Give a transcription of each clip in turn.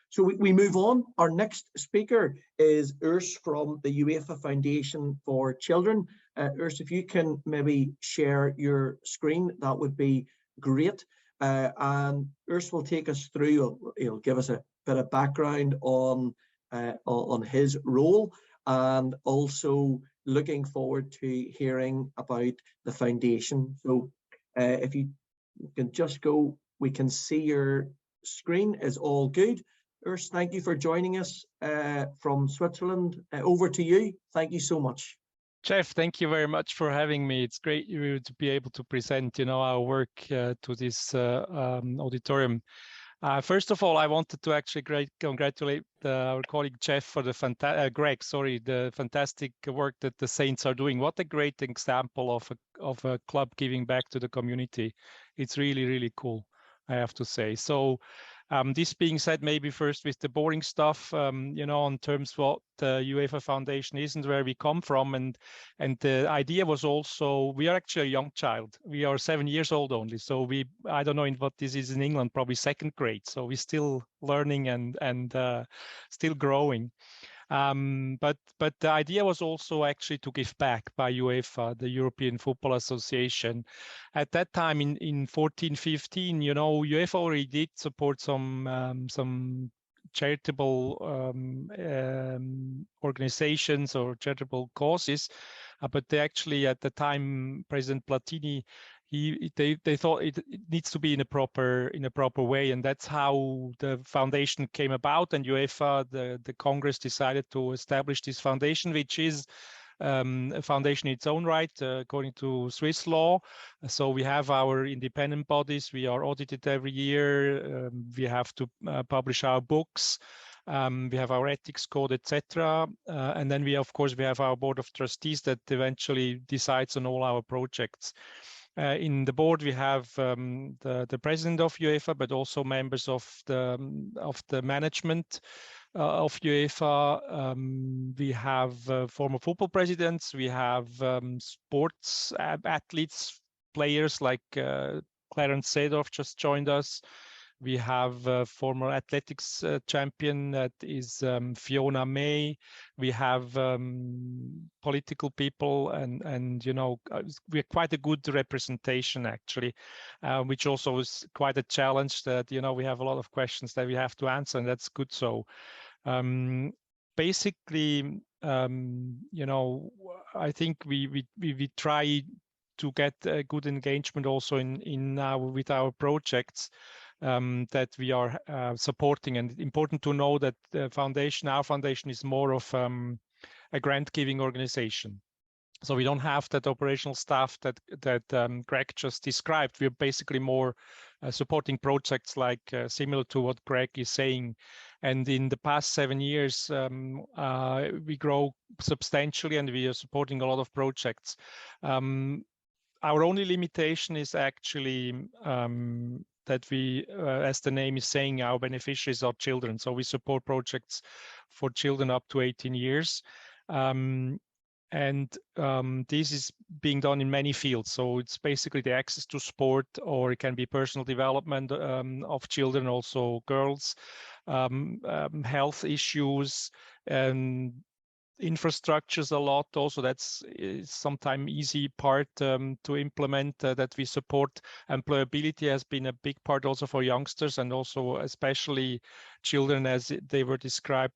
So we move on. Our next speaker is Urs from the UEFA Foundation for Children. Urs, if you can maybe share your screen, that would be great. And Urs will take us through, he'll give us a bit of background on his role, and also looking forward to hearing about the foundation. So if you can just go, we can see your screen is all good. Urs, thank you for joining us from Switzerland. Over to you. Thank you so much. Geoff, thank you very much for having me. It's great to be able to present, our work to this auditorium. First of all, I wanted to actually congratulate our colleague Geoff for the fantastic work that the Saints are doing. What a great example of a club giving back to the community. It's really, really cool, I have to say. So this being said, maybe first with the boring stuff, in terms of what the UEFA Foundation is and where we come from. And the idea was also, we are actually a young child. We are 7 years old only. So I don't know what this is in England, probably second grade. So we're still learning and still growing. But the idea was also actually to give back by UEFA, the European Football Association. At that time in 14-15, UEFA already did support some charitable organizations or charitable causes, but they actually, at the time, President Platini, they thought it needs to be in a proper way, and that's how the foundation came about. And UEFA, the Congress, decided to establish this foundation, which is a foundation in its own right, according to Swiss law. So we have our independent bodies. We are audited every year. We have to publish our books. We have our ethics code, etc. And then we have our board of trustees that eventually decides on all our projects. In the board, we have the president of UEFA, but also members of the management of UEFA. We have former football presidents. We have sports athletes, players like Clarence Seedorf just joined us. We have a former athletics champion, that is Fiona May. We have political people, and we're quite a good representation actually, which also is quite a challenge. That we have a lot of questions that we have to answer, and that's good. So basically, I think we try to get a good engagement also with our projects that we are supporting. And important to know that our foundation is more of a grant-giving organization. So we don't have that operational staff that Greg just described. We're basically more supporting projects like similar to what Greg is saying. And in the past 7 years, we grow substantially, and we are supporting a lot of projects. Our only limitation is actually that we, as the name is saying, our beneficiaries are children. So we support projects for children up to 18 years. And this is being done in many fields. So it's basically the access to sport, or it can be personal development of children, also girls, health issues, and infrastructures a lot. Also, that's sometimes easy part to implement, that we support. Employability has been a big part also for youngsters, and also especially children, as they were described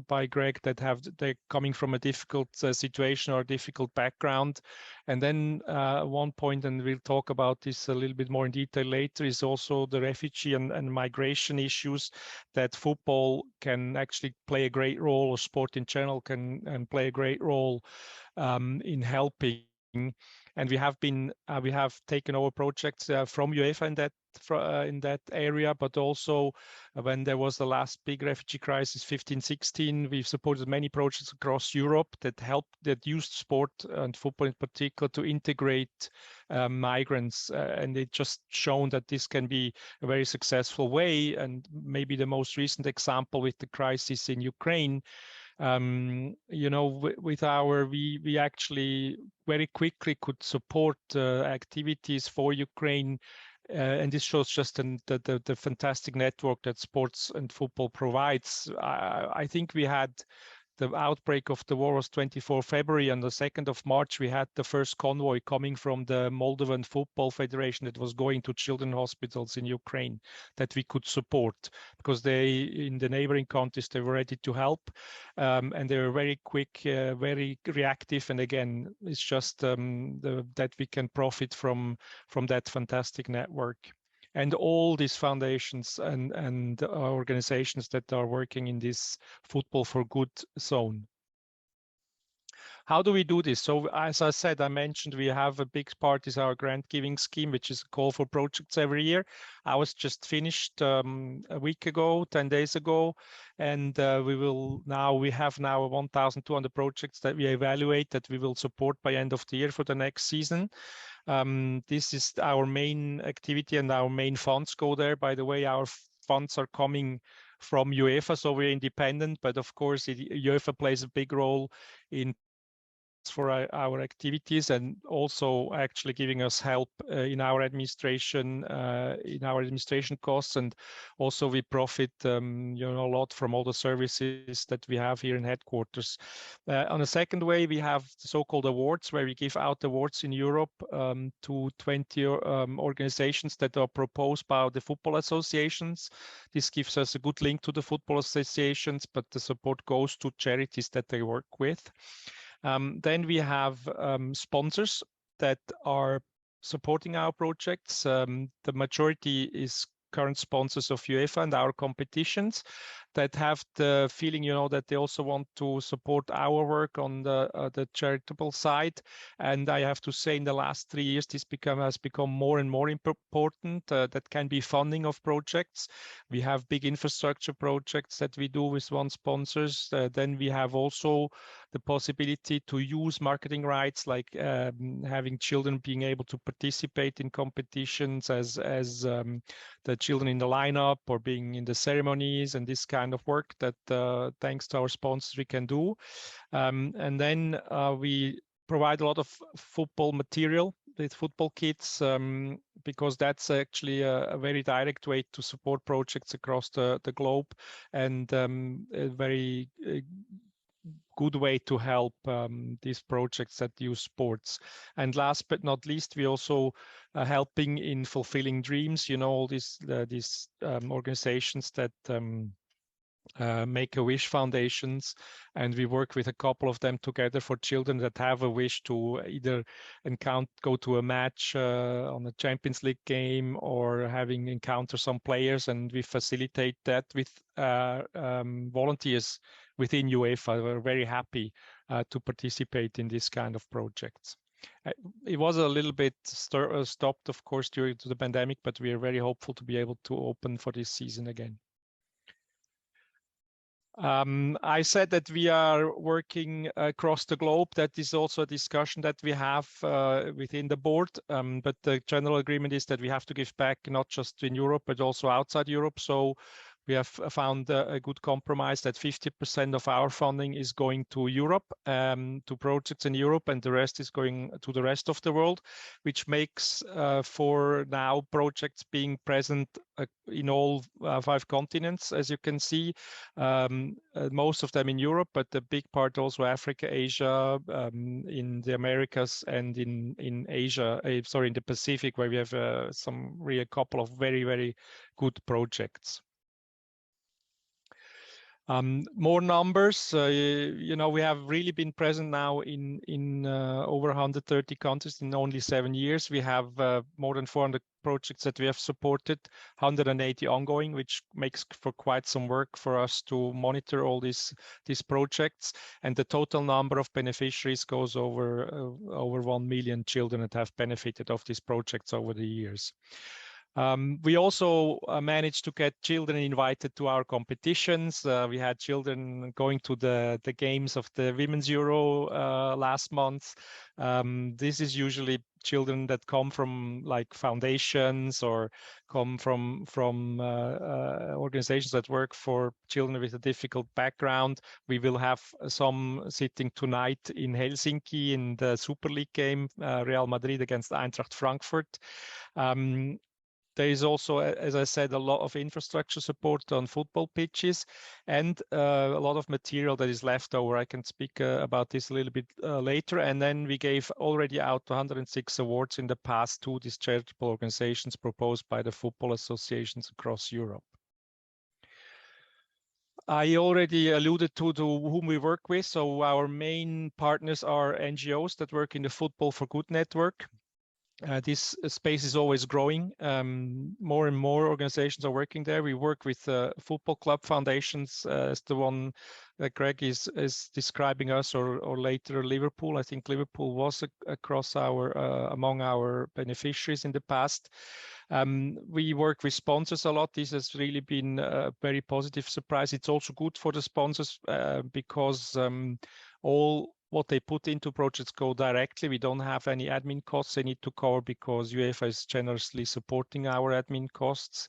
by Greg, they're coming from a difficult situation or a difficult background. And then one point, and we'll talk about this a little bit more in detail later, is also the refugee and migration issues, that football can actually play a great role, or sport in general can play a great role in helping. And we have taken over projects from UEFA in that area, but also when there was the last big refugee crisis, 15-16, we've supported many projects across Europe that used sport and football in particular to integrate migrants, and it just shown that this can be a very successful way. And maybe the most recent example with the crisis in Ukraine, we actually very quickly could support activities for Ukraine and this shows just the fantastic network that sports and football provides. I think we had the outbreak of the war was 24 February, and the 2nd of March, we had the first convoy coming from the Moldovan Football Federation that was going to children's hospitals in Ukraine that we could support, because they, in the neighboring countries, they were ready to help, and they were very quick, very reactive. And again, it's just that we can profit from that fantastic network. And all these foundations and organizations that are working in this Football for Good zone. How do we do this? So as I said, I mentioned we have a big part is our grant giving scheme, which is a call for projects every year. I was just finished a week ago, 10 days ago, and we have now 1,200 projects that we evaluate that we will support by end of the year for the next season. This is our main activity, and our main funds go there. By the way, our funds are coming from UEFA, so we're independent, but of course UEFA plays a big role in for our activities, and also actually giving us help in our administration costs, and also we profit a lot from all the services that we have here in headquarters. On the second way, we have the so-called awards, where we give out awards in Europe to 20 organizations that are proposed by the football associations. This gives us a good link to the football associations, but the support goes to charities that they work with. Then we have sponsors that are supporting our projects. The majority is current sponsors of UEFA and our competitions that have the feeling, that they also want to support our work on the charitable side. And I have to say, in the last 3 years, this has become more and more important. That can be funding of projects. We have big infrastructure projects that we do with one sponsors. Then we have also the possibility to use marketing rights, like having children being able to participate in competitions as the children in the lineup, or being in the ceremonies, and this kind of work that thanks to our sponsors we can do. And then we provide a lot of football material with football kits, because that's actually a very direct way to support projects across the globe, and a very good way to help these projects that use sports. And last but not least, we also are helping in fulfilling dreams. All these organizations that Make-A-Wish foundations, and we work with a couple of them together for children that have a wish to either go to a match on a Champions League game, or encounter some players, and we facilitate that with volunteers within UEFA. We're very happy to participate in this kind of projects. It was a little bit stopped, of course, during the pandemic, but we are very hopeful to be able to open for this season again. I said that we are working across the globe. That is also a discussion that we have within the board, but the general agreement is that we have to give back, not just in Europe, but also outside Europe. So we have found a good compromise that 50% of our funding is going to Europe, to projects in Europe, and the rest is going to the rest of the world, which makes for now projects being present in all 5 continents, as you can see. Most of them in Europe, but a big part also Africa, Asia, in the Americas, and in Asia, in the Pacific, where we have a couple of very, very good projects. More numbers, we have really been present now in over 130 countries in only 7 years. We have more than 400 projects that we have supported, 180 ongoing, which makes for quite some work for us to monitor all these projects. And the total number of beneficiaries goes over 1 million children that have benefited of these projects over the years. We also managed to get children invited to our competitions. We had children going to the games of the Women's Euro last month. This is usually children that come from like foundations, or come from organizations that work for children with a difficult background. We will have some sitting tonight in Helsinki in the Super League game, Real Madrid against Eintracht Frankfurt. there is also, as I said, a lot of infrastructure support on football pitches and a lot of material that is left over. I can speak about this a little bit later. And then we gave already out 106 awards in the past to these charitable organizations proposed by the football associations across Europe. I already alluded to whom we work with. So our main partners are NGOs that work in the Football for Good network. This space is always growing. More and more organizations are working there. We work with football club foundations, as the one that Greg is describing us, or later Liverpool. I think Liverpool was across our among our beneficiaries in the past. We work with sponsors a lot. This has really been a very positive surprise. It's also good for the sponsors because all what they put into projects go directly. We don't have any admin costs they need to cover because UEFA is generously supporting our admin costs.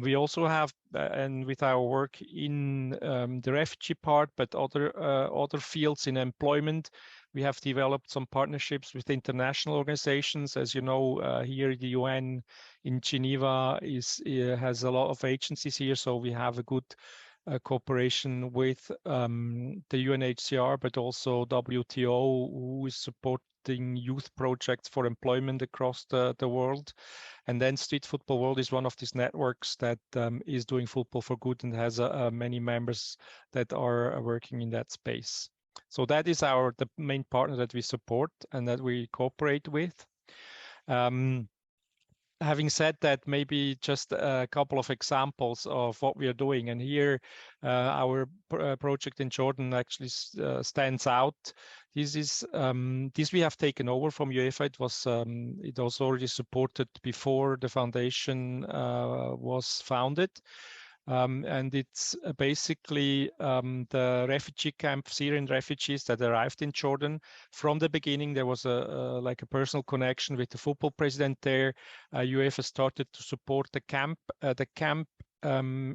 We also have, and with our work in the refugee part, but other fields in employment, we have developed some partnerships with international organizations. As you know, here the UN in Geneva has a lot of agencies here, so we have a good cooperation with the UNHCR, but also WTO, who is supporting youth projects for employment across the world. And then Street Football World is one of these networks that is doing football for good and has many members that are working in that space. So that is the main partner that we support and that we cooperate with. Having said that, maybe just a couple of examples of what we are doing. And here, our project in Jordan actually stands out. This we have taken over from UEFA. It was already supported before the foundation was founded. And it's basically the refugee camp, Syrian refugees that arrived in Jordan. From the beginning, there was like a personal connection with the football president there. UEFA started to support the camp. The camp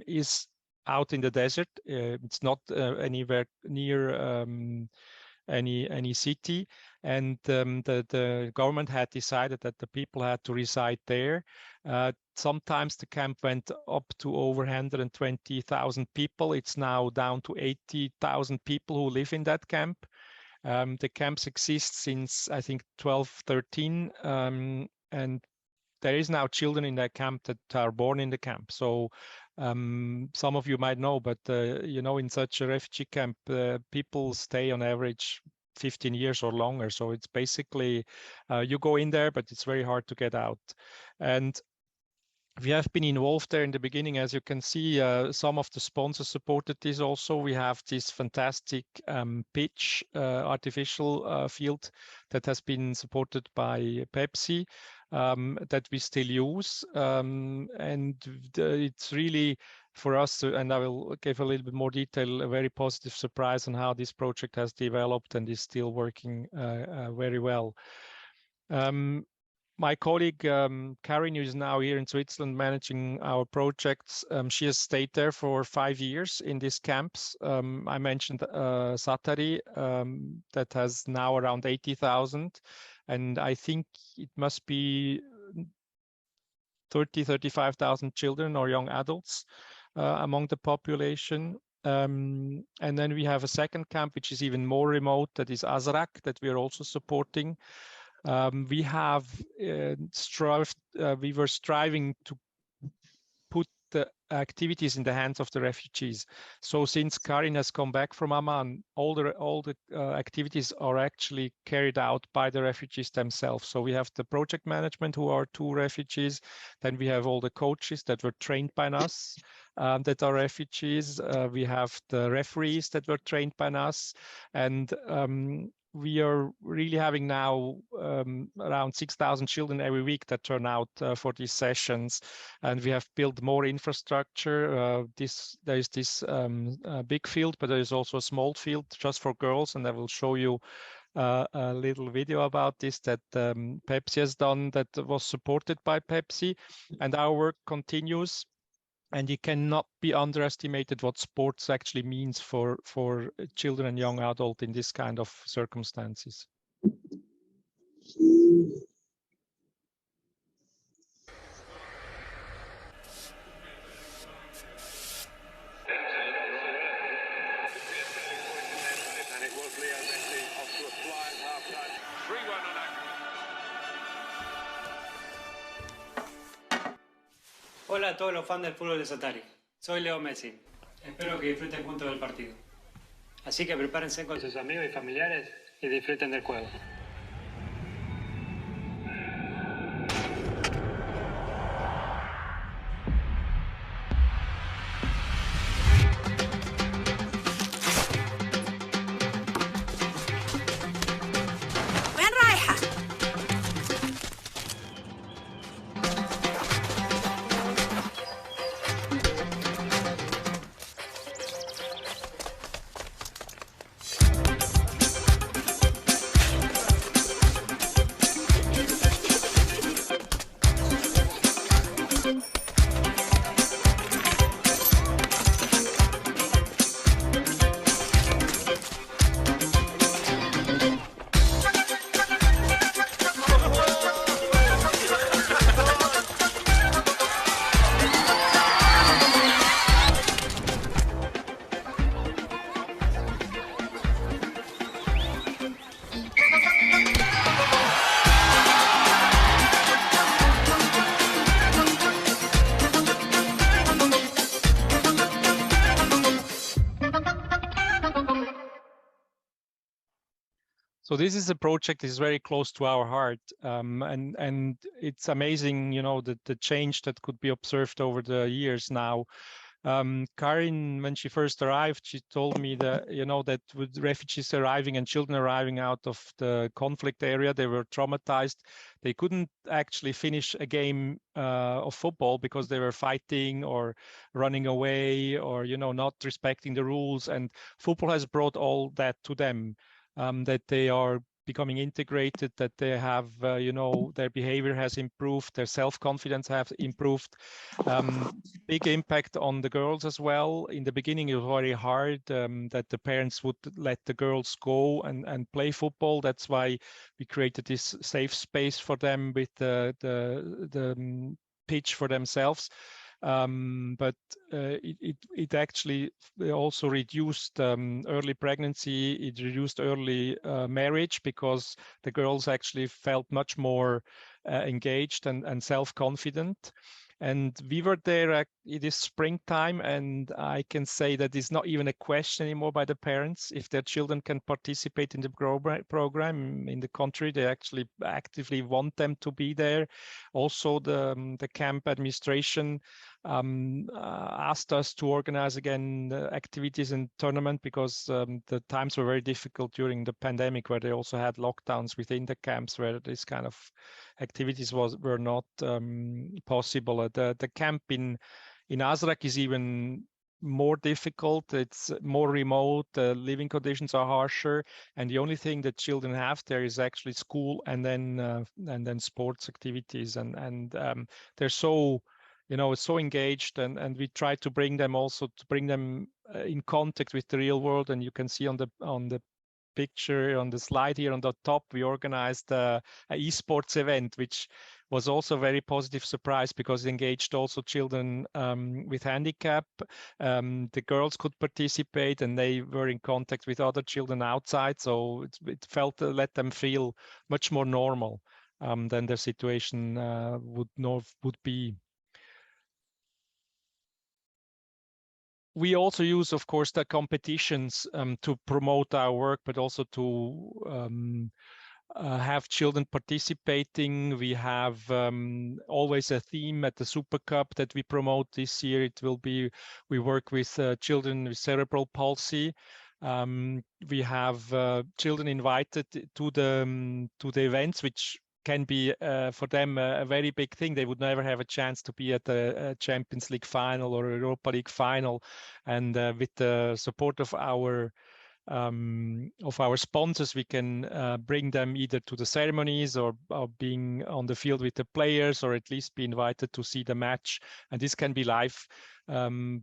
is out in the desert. It's not anywhere near any city, and the government had decided that the people had to reside there. Sometimes the camp went up to over 120,000 people. It's now down to 80,000 people who live in that camp. The camps exist since, I think, 1213, and there is now children in that camp that are born in the camp. So some of you might know, but you know, in such a refugee camp, people stay on average 15 years or longer. So it's basically you go in there, but it's very hard to get out. And we have been involved there in the beginning. As you can see, some of the sponsors supported this also. We have this fantastic pitch, artificial field that has been supported by Pepsi, that we still use. And it's really, for us, and I will give a little bit more detail, a very positive surprise on how this project has developed and is still working very well. My colleague, Karin, who is now here in Switzerland managing our projects, she has stayed there for 5 years in these camps. I mentioned Satari, that has now around 80,000. And I think it must be 35,000 children or young adults among the population. And then we have a second camp, which is even more remote, that is Azraq, that we are also supporting. We were striving to put the activities in the hands of the refugees. So since Karin has come back from Amman, all the activities are actually carried out by the refugees themselves. So we have the project management, who are 2 refugees. Then we have all the coaches that were trained by us, that are refugees. We have the referees that were trained by us. And we are really having now around 6,000 children every week that turn out for these sessions, and we have built more infrastructure. There is this big field, but there is also a small field just for girls, and I will show you a little video about this that Pepsi has done, that was supported by Pepsi, and our work continues. And it cannot be underestimated what sports actually means for children and young adults in this kind of circumstances. Hola a todos los fans del fútbol de Satari. Soy Leo Messi. Espero que disfruten juntos del partido. Así que prepárense con sus amigos y familiares y disfruten del juego. وين رايحة؟ So this is a project that is very close to our heart, and it's amazing, you know, the change that could be observed over the years now. Karin, when she first arrived, she told me that, you know, that with refugees arriving and children arriving out of the conflict area, they were traumatized. They couldn't actually finish a game of football because they were fighting or running away or, you know, not respecting the rules. And football has brought all that to them. That they are becoming integrated, that they have, you know, their behavior has improved, their self-confidence has improved. Big impact on the girls as well. In the beginning, it was very hard that the parents would let the girls go and play football. That's why we created this safe space for them with the pitch for themselves. But it actually also reduced early pregnancy. It reduced early marriage because the girls actually felt much more engaged and self-confident. And we were there it is springtime, and I can say that it's not even a question anymore by the parents if their children can participate in the program in the country. They actually actively want them to be there. Also, the camp administration asked us to organize again activities and tournament because the times were very difficult during the pandemic, where they also had lockdowns within the camps where this kind of activities were not possible. The camp in Azraq is even more difficult. It's more remote. Living conditions are harsher, and the only thing that children have there is actually school and then sports activities. And they're so, you know, so engaged, and we try to bring them in contact with the real world. And you can see on the picture on the slide here on the top, we organized a esports event, which was also a very positive surprise because it engaged also children with handicap. The girls could participate and they were in contact with other children outside. So it felt let them feel much more normal than their situation would be. We also use, of course, the competitions to promote our work, but also to have children participating. We have always a theme at the Super Cup that we promote. This year it will be, we work with children with cerebral palsy. We have children invited to the events, which can be for them a very big thing. They would never have a chance to be at a Champions League final or a Europa League final. And with the support of our sponsors, we can bring them either to the ceremonies or being on the field with the players, or at least be invited to see the match. And this can be live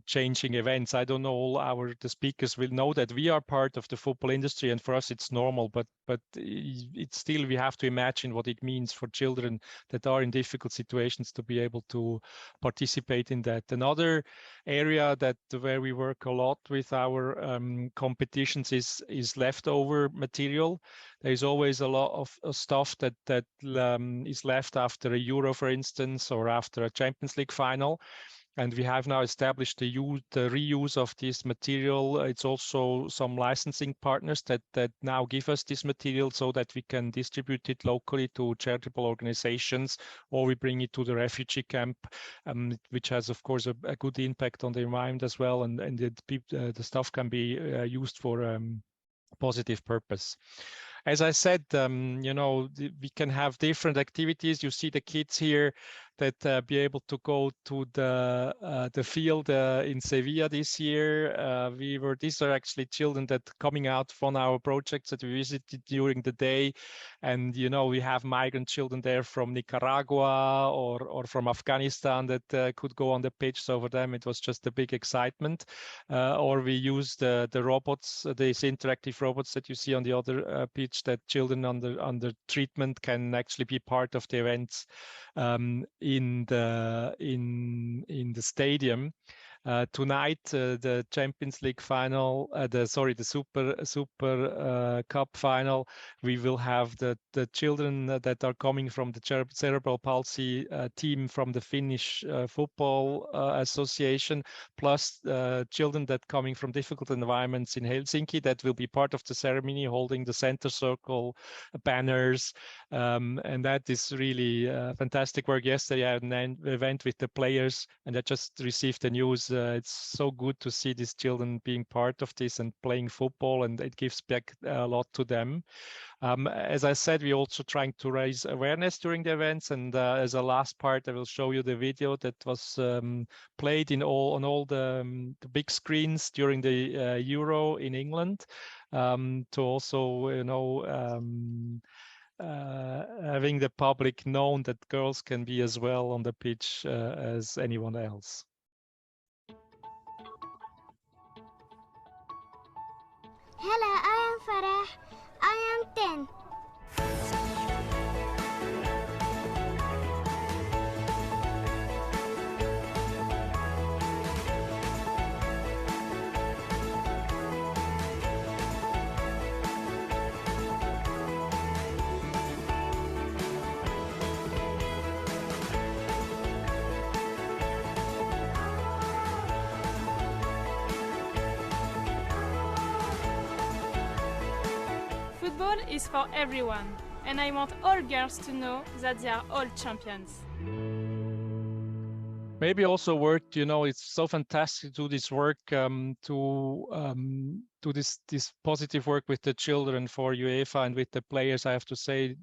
changing events. I don't know, all the speakers will know that we are part of the football industry, and for us it's normal, but it's still, we have to imagine what it means for children that are in difficult situations to be able to participate in that. Another area where we work a lot with our competitions is leftover material. There is always a lot of stuff that is left after a Euro, for instance, or after a Champions League final. And we have now established the reuse of this material. It's also some licensing partners that now give us this material so that we can distribute it locally to charitable organizations, or we bring it to the refugee camp, which has, of course, a good impact on the environment as well. And the stuff can be used for positive purpose. As I said, you know, we can have different activities. You see the kids here that be able to go to the field in Sevilla this year. These are actually children that coming out from our projects that we visited during the day. And, you know, we have migrant children there from Nicaragua or from Afghanistan that could go on the pitch. So for them, it was just a big excitement. Or we use the robots, these interactive robots that you see on the other pitch, that children under treatment can actually be part of the events in the stadium. Tonight, the Champions League final, the Super Cup final, we will have the children that are coming from the cerebral palsy team from the Finnish Football Association, plus children that coming from difficult environments in Helsinki that will be part of the ceremony, holding the center circle banners. And that is really fantastic work. Yesterday, I had an event with the players, and I just received the news. It's so good to see these children being part of this and playing football, and it gives back a lot to them. As I said, we're also trying to raise awareness during the events, and as a last part, I will show you the video that was played on all the big screens during the Euro in England, to also, you know, having the public known that girls can be as well on the pitch as anyone else. Hello, I am Farah. I am 10. Football is for everyone, and I want all girls to know that they are all champions. Maybe also work, you know, it's so fantastic to do this work, to this positive work with the children for UEFA and with the players. I have to say,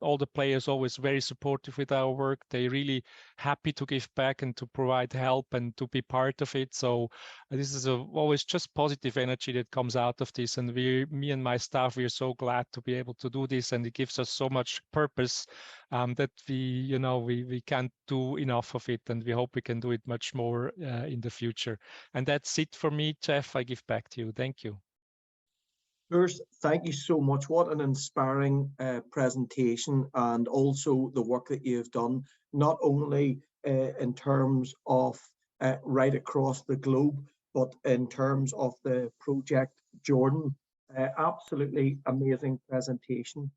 all the players always very supportive with our work. They really happy to give back and to provide help and to be part of it. So this is always just positive energy that comes out of this. And me and my staff, we are so glad to be able to do this, and it gives us so much purpose that we can't do enough of it, and we hope we can do it much more in the future. And that's it for me, Geoff. I give back to you. Thank you. Urs, thank you so much. What an inspiring presentation, and also the work that you've done, not only in terms of right across the globe, but in terms of the Project Jordan. Absolutely amazing presentation.